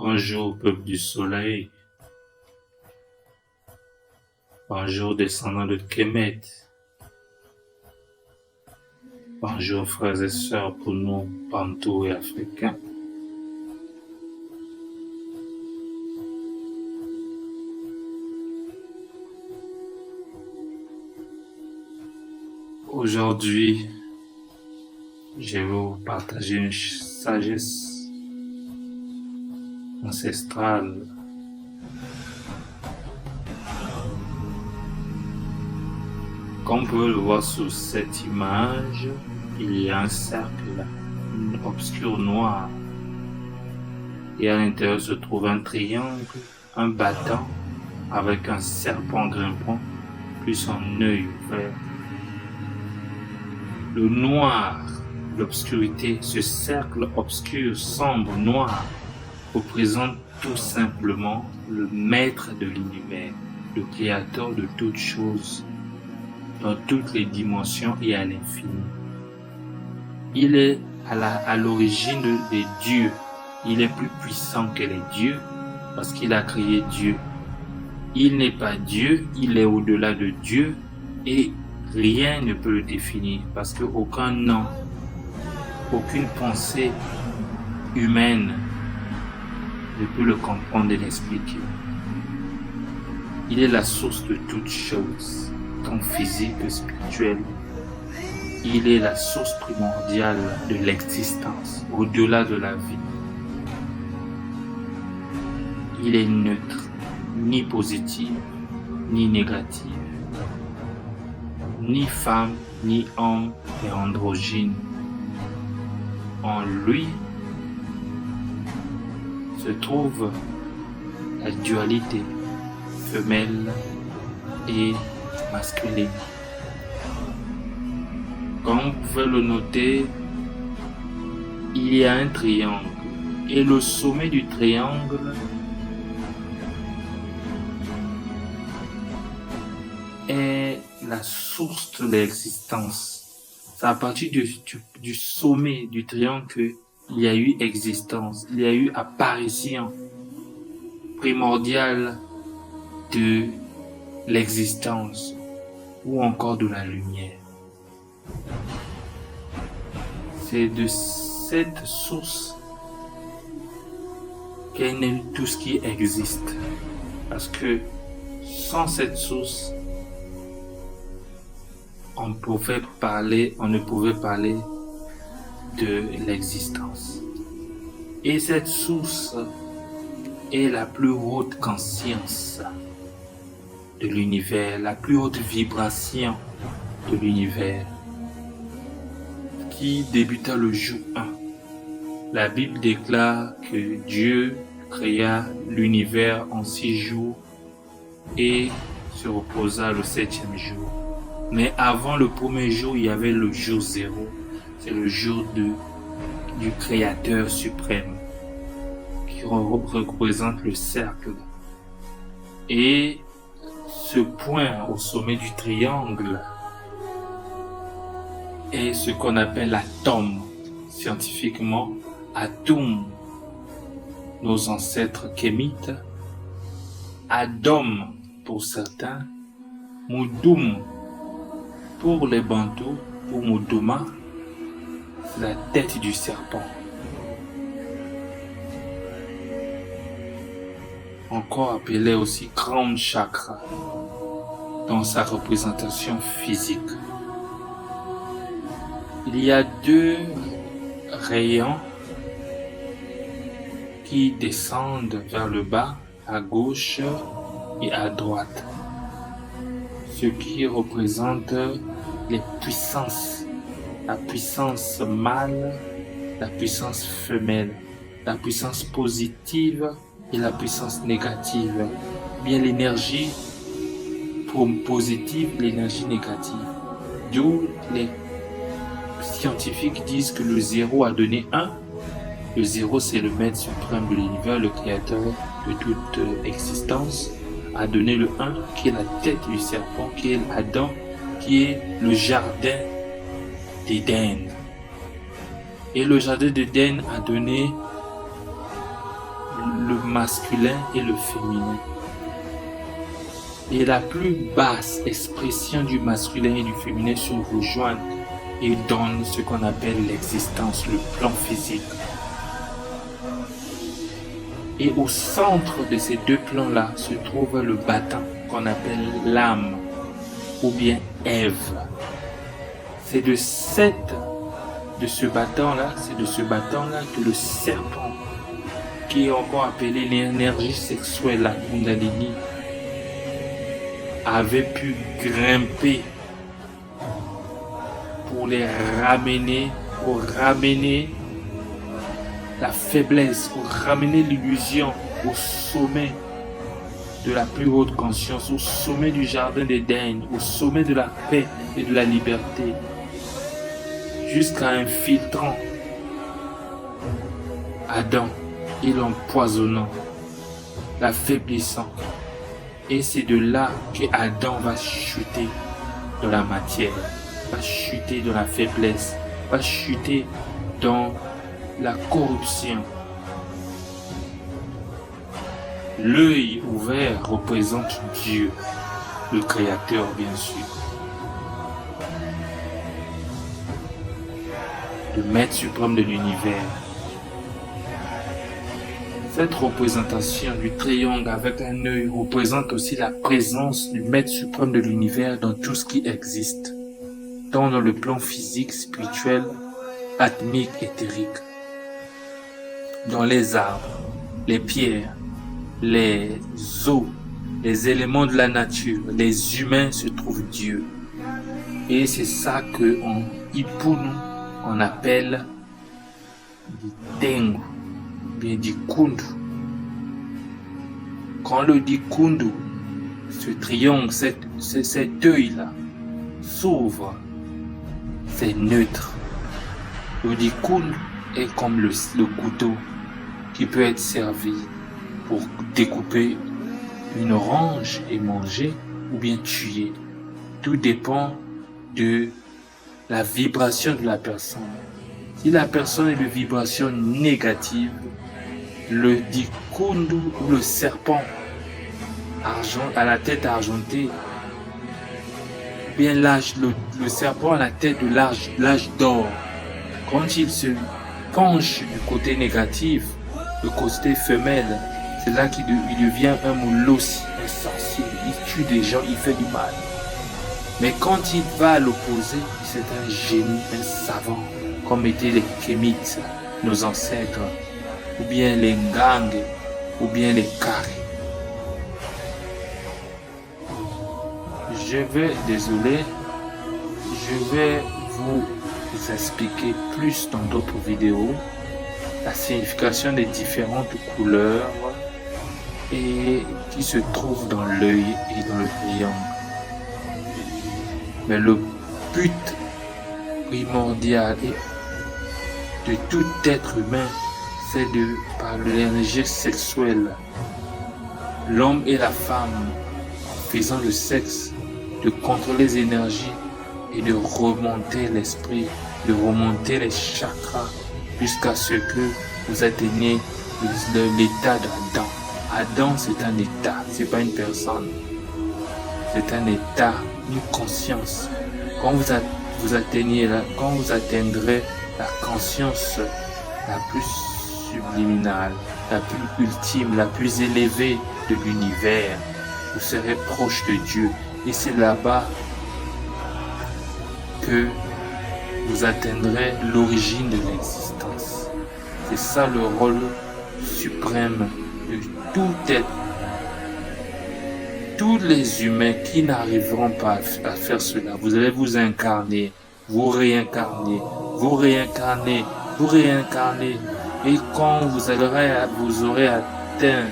Bonjour peuple du soleil, bonjour descendants de Kemet, bonjour frères et sœurs pour nous, Bantous et Africains. Aujourd'hui, je vais vous partager une sagesse ancestrale. Comme vous pouvez le voir sur cette image, il y a un cercle obscur noir. Et à l'intérieur se trouve un triangle, un battant avec un serpent grimpant, plus un œil ouvert. Le noir, l'obscurité, ce cercle obscur, sombre, noir, représente tout simplement le maître de l'univers, le créateur de toutes choses, dans toutes les dimensions et à l'infini. Il est à l'origine des dieux. Il est plus puissant que les dieux parce qu'il a créé Dieu. Il n'est pas Dieu, il est au-delà de Dieu et rien ne peut le définir parce qu'aucun nom, aucune pensée humaine ne peut le comprendre et l'expliquer. Il est la source de toutes choses, tant physique que spirituelle. Il est la source primordiale de l'existence, au-delà de la vie. Il est neutre, ni positif, ni négatif, ni femme, ni homme, et androgyne. En lui se trouve la dualité femelle et masculine. Comme vous pouvez le noter, il y a un triangle et le sommet du triangle est la source de l'existence. C'est à partir du sommet du triangle qu'il y a eu existence, il y a eu apparition primordiale de l'existence ou encore de la lumière. C'est de cette source qu'est né tout ce qui existe. Parce que sans cette source, on ne pouvait parler de l'existence. Et cette source est la plus haute conscience de l'univers, la plus haute vibration de l'univers, qui débuta le jour 1. La Bible déclare que Dieu créa l'univers en 6 jours et se reposa le 7e jour. Mais avant le premier jour, il y avait le jour 0. C'est le jour du Créateur suprême qui représente le cercle. Et ce point au sommet du triangle est ce qu'on appelle l'atome, scientifiquement Atum. Nos ancêtres kémites, Adam pour certains, Moudoum pour les Bantous, pour Moudouma, la tête du serpent. Encore appelé aussi Crown Chakra dans sa représentation physique. Il y a 2 rayons qui descendent vers le bas, à gauche et à droite. Ce qui représente les puissances, la puissance mâle, la puissance femelle, la puissance positive et la puissance négative. Bien l'énergie positive, l'énergie négative. D'où les scientifiques disent que le 0 a donné 1. Le 0, c'est le maître suprême de l'univers, le créateur de toute existence, a donné le 1, qui est la tête du serpent, qui est Adam, qui est le jardin d'Éden. Et le jardin d'Éden a donné le masculin et le féminin. Et la plus basse expression du masculin et du féminin se rejoignent et donnent ce qu'on appelle l'existence, le plan physique. Et au centre de ces deux plans-là se trouve le battant qu'on appelle l'âme ou bien Ève. C'est de ce battant-là que le serpent, qui est encore appelé l'énergie sexuelle, la Kundalini, avait pu grimper pour ramener la faiblesse, pour ramener l'illusion au sommet de la plus haute conscience, au sommet du jardin d'Éden, au sommet de la paix et de la liberté, jusqu'à infiltrant Adam et l'empoisonnant, l'affaiblissant. Et c'est de là que Adam va chuter dans la matière, va chuter dans la faiblesse, va chuter dans la corruption. L'œil ouvert représente Dieu, le Créateur bien sûr. Le Maître suprême de l'univers. Cette représentation du triangle avec un œil représente aussi la présence du Maître suprême de l'univers dans tout ce qui existe, tant dans le plan physique, spirituel, atmique, éthérique, dans les arbres, les pierres, les eaux, les éléments de la nature, les humains se trouve Dieu. Et c'est ça que en Ipunu, on appelle du Tengu, bien du Kundu. Quand le dit Kundu, ce triangle, cet œil-là, s'ouvre, c'est neutre. Le dit Kundu est comme le couteau qui peut être servi pour découper une orange et manger ou bien tuer. Tout dépend de la vibration de la personne. Si la personne est de vibration négative, le dikundu ou le serpent à la tête argentée, bien le serpent à la tête de l'âge d'or, quand il se penche du côté négatif, le côté femelle, c'est là qu'il devient un molossi, un sorcier, il tue des gens, il fait du mal. Mais quand il va à l'opposé, c'est un génie, un savant, comme étaient les Kémites, nos ancêtres, ou bien les Ngang, ou bien les Kari. Je vais vous expliquer plus dans d'autres vidéos la signification des différentes couleurs et qui se trouvent dans l'œil et dans le triangle. Mais le but primordial de tout être humain, c'est par l'énergie sexuelle, l'homme et la femme, en faisant le sexe, de contrôler les énergies et de remonter l'esprit, de remonter les chakras jusqu'à ce que vous atteignez l'état d'Adam. Adam, c'est un état, c'est pas une personne. C'est un état, une conscience. Quand vous atteindrez la conscience la plus subliminale, la plus ultime, la plus élevée de l'univers, vous serez proche de Dieu. Et c'est là-bas que vous atteindrez l'origine de l'existence. C'est ça le rôle suprême de tout être. Tous les humains qui n'arriveront pas à faire cela, vous allez vous incarner, vous réincarner, vous réincarner, vous réincarner. Et quand vous aurez atteint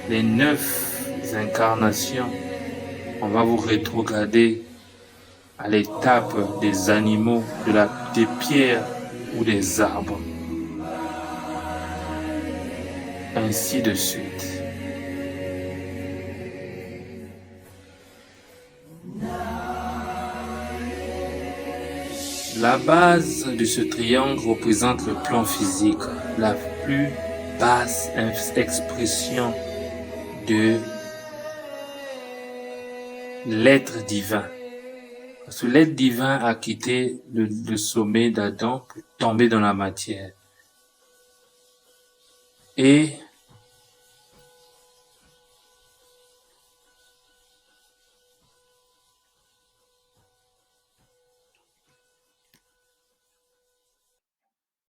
les 9 incarnations, on va vous rétrograder à l'étape des animaux, des pierres ou des arbres. Ainsi de suite. La base de ce triangle représente le plan physique, la plus basse expression de l'être divin. Parce que l'être divin a quitté le sommet d'Adam pour tomber dans la matière. Et